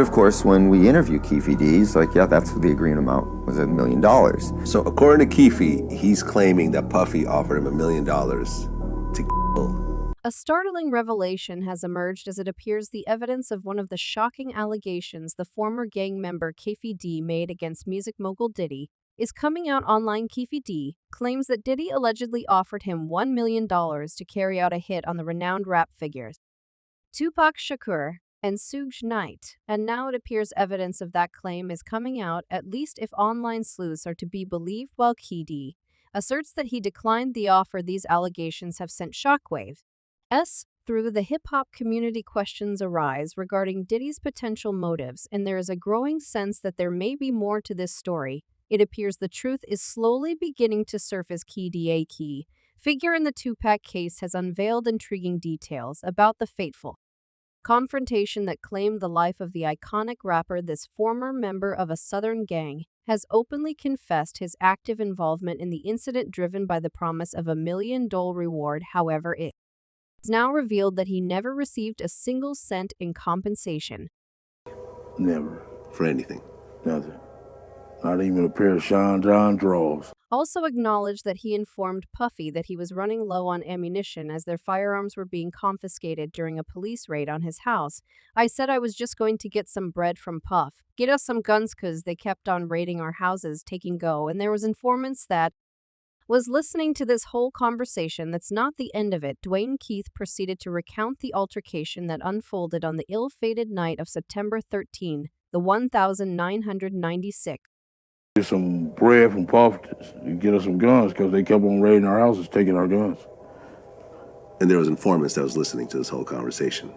Of course, when we interview Keefe D, he's like, yeah, that's what the agreement amount was, $1 million. So according to Keefe, he's claiming that Puffy offered him $1 million to kill. A startling revelation has emerged as it appears the evidence of one of the shocking allegations the former gang member Keefe D made against music mogul Diddy is coming out online. Keefe D claims that Diddy allegedly offered him $1 million to carry out a hit on the renowned rap figures Tupac Shakur and Suge Knight, and now it appears evidence of that claim is coming out, at least if online sleuths are to be believed, while Keefe D asserts that he declined the offer. These allegations have sent shockwaves through the hip-hop community. Questions arise regarding Diddy's potential motives, and there is a growing sense that there may be more to this story. It appears the truth is slowly beginning to surface. Keefe D, a key figure in the 2Pac case, has unveiled intriguing details about the fateful confrontation that claimed the life of the iconic rapper. This former member of a Southern gang has openly confessed his active involvement in the incident, driven by the promise of $1 million reward. However, it is now revealed that he never received a single cent in compensation. Never. For anything. Nothing. Not even a pair of Sean John drawers. Also acknowledged that he informed Puffy that he was running low on ammunition as their firearms were being confiscated during a police raid on his house. I said I was just going to get some bread from Puff, get us some guns, cause they kept on raiding our houses, taking go, and there was informants that was listening to this whole conversation. That's not the end of it. Dwayne Keith proceeded to recount the altercation that unfolded on the ill-fated night of September 13, the 1996. Get some bread from Puff to get us some guns because they kept on raiding our houses, taking our guns. And there was informants that was listening to this whole conversation.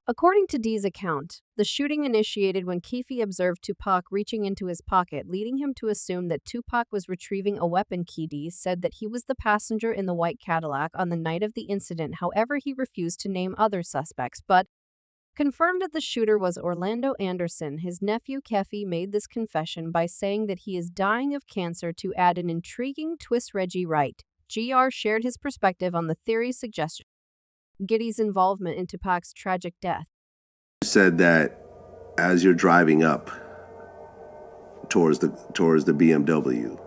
According to D's account, the shooting initiated when Keefe observed Tupac reaching into his pocket, leading him to assume that Tupac was retrieving a weapon. Keefe said that he was the passenger in the white Cadillac on the night of the incident. However, he refused to name other suspects, but confirmed that the shooter was Orlando Anderson. His nephew Keefe made this confession by saying that he is dying of cancer. To add an intriguing twist, Reggie Wright, Jr., shared his perspective on the theory suggestion Diddy's involvement in Tupac's tragic death. He said that as you're driving up towards the BMW,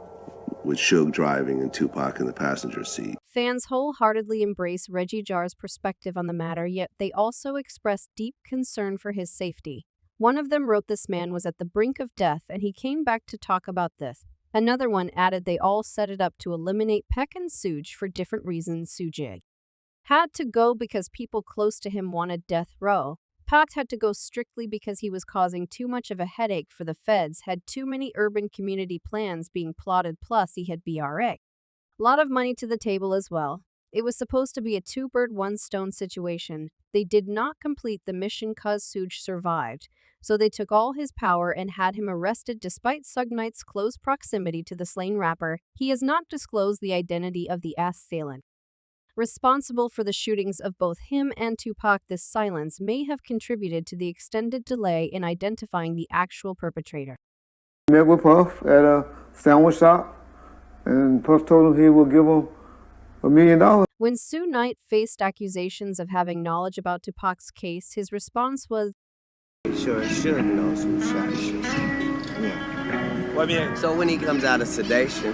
with Suge driving and Tupac in the passenger seat, fans wholeheartedly embrace Reggie Jar's perspective on the matter, yet they also express deep concern for his safety. One of them wrote, "This man was at the brink of death and he came back to talk about this." Another one added, "They all set it up to eliminate Pac and Suge for different reasons. Suge had to go because people close to him wanted death row. Pac had to go strictly because he was causing too much of a headache for the feds, had too many urban community plans being plotted, plus he had a lot of money to the table as well. It was supposed to be a two-bird, one-stone situation. They did not complete the mission cause Suge survived, so they took all his power and had him arrested despite Suge Knight's close proximity to the slain rapper. He has not disclosed the identity of the assailant responsible for the shootings of both him and Tupac. This silence may have contributed to the extended delay in identifying the actual perpetrator. Met with Puff at a sandwich shop, and Puff told him he would give him $1 million. When Suge Knight faced accusations of having knowledge about Tupac's case, his response was, Sure should know who shot Suge. Yeah. Well, I mean, So when he comes out of sedation,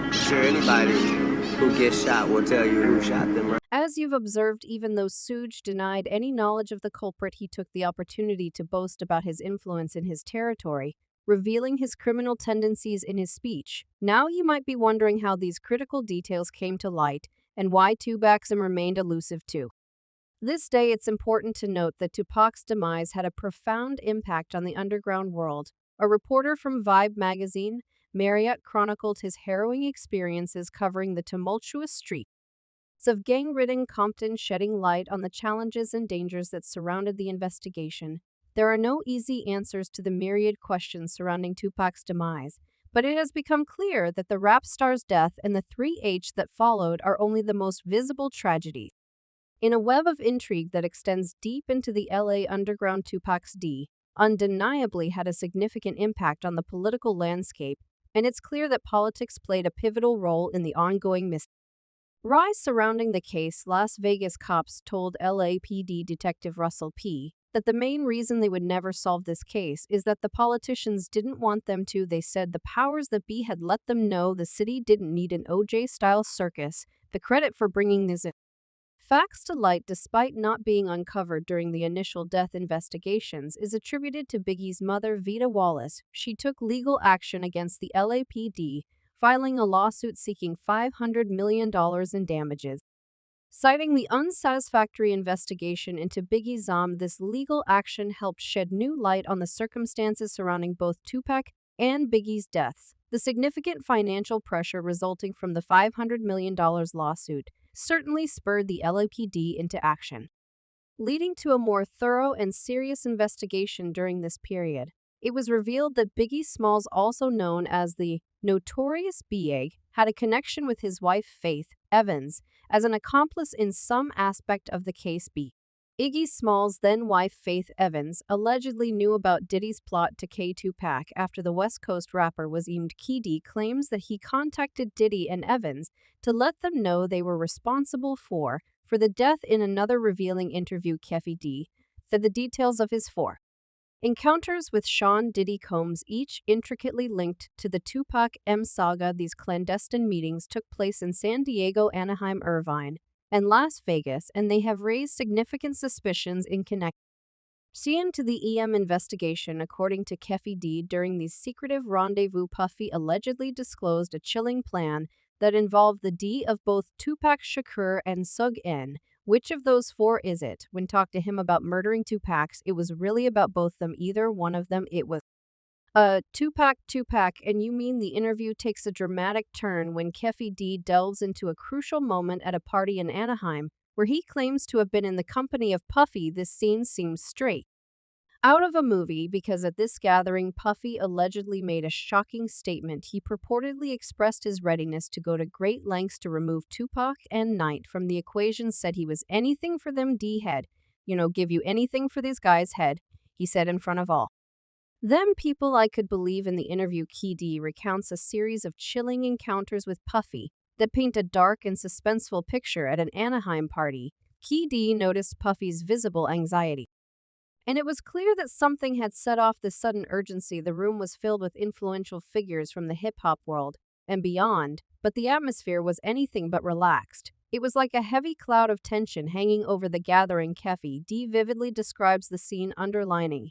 I'm sure anybody who gets shot will tell you who shot them, right? as you've observed, even though Suge denied any knowledge of the culprit, he took the opportunity to boast about his influence in his territory, revealing his criminal tendencies in his speech. Now you might be wondering how these critical details came to light and why Tupac remained elusive too. This day, it's important to note that Tupac's demise had a profound impact on the underground world. A reporter from Vibe magazine, Marriott, chronicled his harrowing experiences covering the tumultuous streets of gang-ridden Compton, shedding light on the challenges and dangers that surrounded the investigation. There are no easy answers to the myriad questions surrounding Tupac's demise, but it has become clear that the rap star's death and the 3H that followed are only the most visible tragedies. In a web of intrigue that extends deep into the LA underground, Tupac's D undeniably had a significant impact on the political landscape, and it's clear that politics played a pivotal role in the ongoing mystery. Rise surrounding the case, Las Vegas cops told LAPD Detective Russell P. that the main reason they would never solve this case is that the politicians didn't want them to. They said the powers that be had let them know the city didn't need an OJ-style circus. The credit for bringing these facts to light, despite not being uncovered during the initial death investigations, is attributed to Biggie's mother, Vita Wallace. She took legal action against the LAPD, filing a lawsuit seeking $500 million in damages. Citing the unsatisfactory investigation into Biggie's this legal action helped shed new light on the circumstances surrounding both Tupac and Biggie's deaths. The significant financial pressure resulting from the $500 million lawsuit certainly spurred the LAPD into action, leading to a more thorough and serious investigation during this period. It was revealed that Biggie Smalls, also known as the Notorious B.A., had a connection with his wife Faith Evans as an accomplice in some aspect of the case. Iggy Smalls' then-wife Faith Evans allegedly knew about Diddy's plot to K2Pac after the West Coast rapper was emmed. Diddy claims that he contacted Diddy and Evans to let them know they were responsible for the death. In another revealing interview, Keefe D. said the details of his four encounters with Sean Diddy Combs, each intricately linked to the Tupac saga. These clandestine meetings took place in San Diego, Anaheim, Irvine, and Las Vegas, and they have raised significant suspicions in connection to the investigation. According to Keefe D, during these secretive rendezvous, Puffy allegedly disclosed a chilling plan that involved the D of both Tupac Shakur and Suge N. Which of those four is it? When talked to him about murdering Tupac, it was really about both them, either one of them. It was Tupac, and you mean the interview takes a dramatic turn when Keefe D delves into a crucial moment at a party in Anaheim, where he claims to have been in the company of Puffy. This scene seems straight out of a movie because at this gathering, Puffy allegedly made a shocking statement. He purportedly expressed his readiness to go to great lengths to remove Tupac and Knight from the equation, said he was anything for them D-head. Give you anything for these guys' head, he said in front of all them people I could believe. In the interview, Keefe D recounts a series of chilling encounters with Puffy that paint a dark and suspenseful picture at an Anaheim party. Keefe D noticed Puffy's visible anxiety, and it was clear that something had set off the sudden urgency. The room was filled with influential figures from the hip-hop world and beyond, but the atmosphere was anything but relaxed. It was like a heavy cloud of tension hanging over the gathering. Keefe D vividly describes the scene, underlining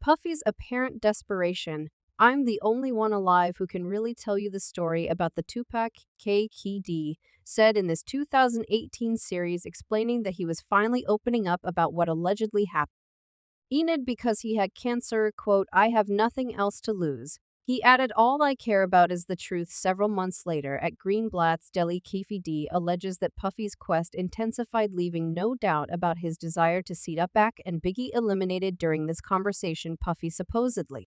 Puffy's apparent desperation. I'm the only one alive who can really tell you the story about the Tupac. Keefe D said in this 2018 series, explaining that he was finally opening up about what allegedly happened because he had cancer. Quote, I have nothing else to lose. He added, all I care about is the truth. Several months later at Greenblatt's Deli, Keefe D alleges that Puffy's quest intensified, leaving no doubt about his desire to see Tupac and Biggie eliminated. During this conversation, Puffy supposedly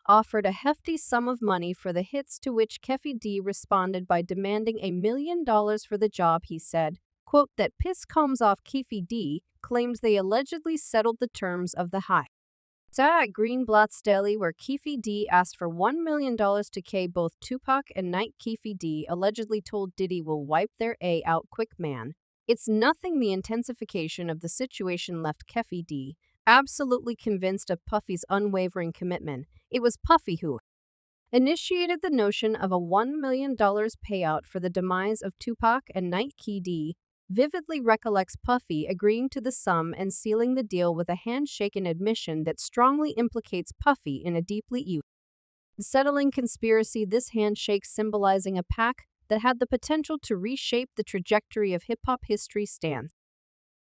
offered a hefty sum of money for the hits, to which Keefe D responded by demanding $1 million for the job. He said, quote, that piss comes off. Keefe D claims they allegedly settled the terms of the high at Greenblatt's Deli, where Keefe D asked for $1 million to K both Tupac and Knight. Keefe D allegedly told Diddy, will wipe their A out quick, man. It's nothing. The intensification of the situation left Keefe D absolutely convinced of Puffy's unwavering commitment. It was Puffy who initiated the notion of a $1 million payout for the demise of Tupac and Knight. Keefe D vividly recollects Puffy agreeing to the sum and sealing the deal with a handshake, an admission that strongly implicates Puffy in a deeply unsettling conspiracy. This handshake, symbolizing a pact that had the potential to reshape the trajectory of hip-hop history, stands